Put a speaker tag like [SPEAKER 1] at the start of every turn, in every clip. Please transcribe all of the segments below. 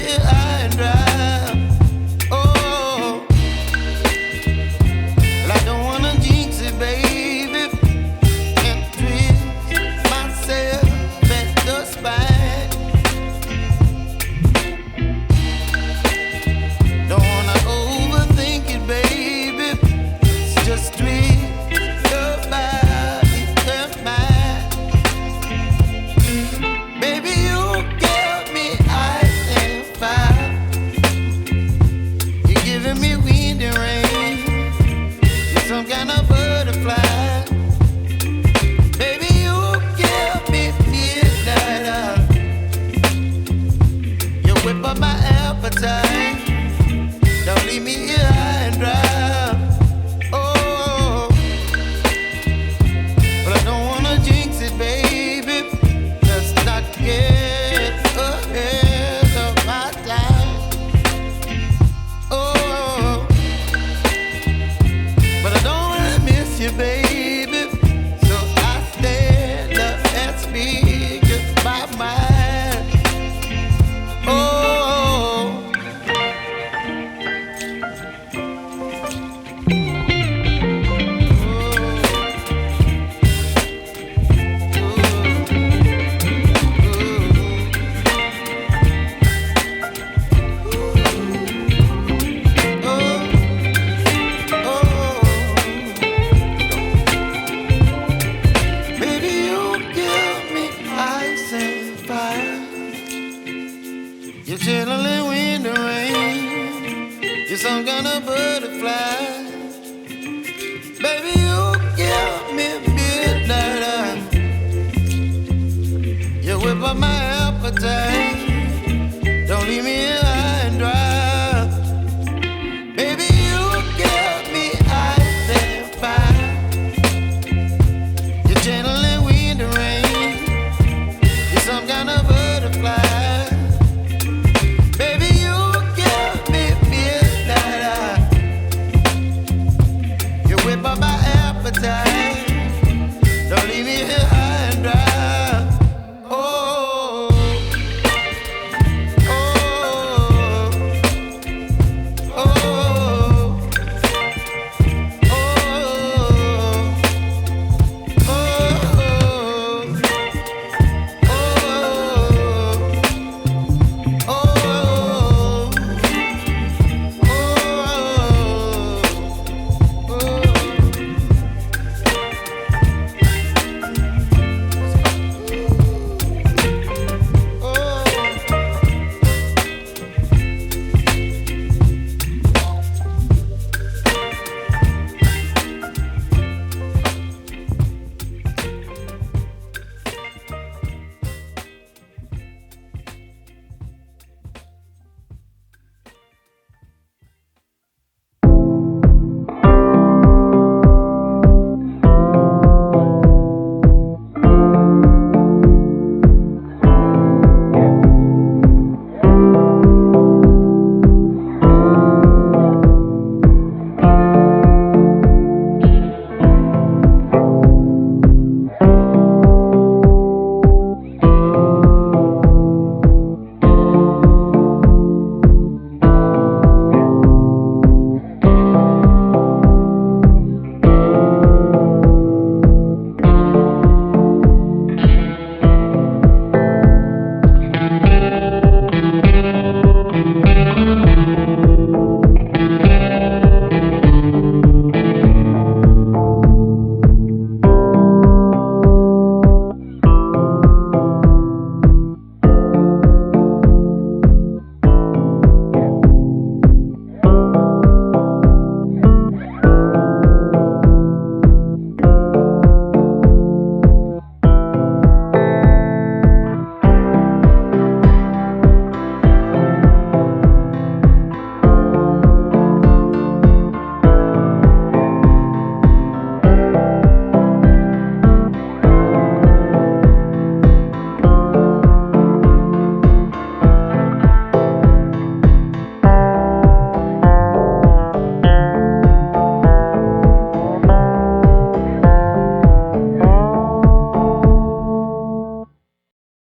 [SPEAKER 1] here high and dry. Oh, well, I don't wanna jinx it, baby, and twist myself at the spine. Don't wanna overthink it, baby. It's just twist your body and mine. Baby, you give me ice and fire. You're giving me wind and rain. You're some kind of butterfly. Baby, you give me midnight. You whip up my appetite. Don't leave me here high and dry. Oh, but I don't wanna jinx it, baby. Let's not get ahead of my time. Oh, but I don't wanna miss you, baby. So I stand up and speak my mind. Oh. Baby, you give me ice and fire. You're channeling wind and rain. You're some kind of butterfly. Baby, you give me midnight. You whip up my appetite. Don't leave me here high and dry. Baby, you give me ice and fire. You're channeling wind and rain. You're some kind of butterfly. Baby, you give me midnight. You whip up my appetite. Don't leave me here high and dry. Oh, oh, oh, oh,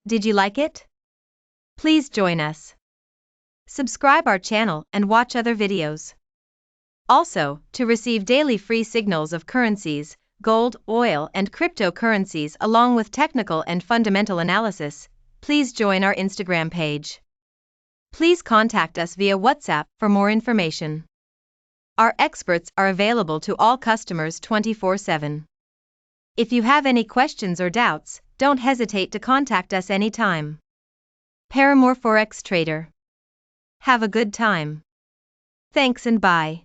[SPEAKER 2] Did you like it? Please join us. subscribe our channel and watch other videos. Also, to receive daily free signals of currencies, gold, oil, and cryptocurrencies along with technical and fundamental analysis, please join our Instagram page. Please contact us via WhatsApp for more information. Our experts are available to all customers 24/7. If you have any questions or doubts, don't hesitate to contact us anytime. Paramour Forex Trader. Have a good time. Thanks and bye.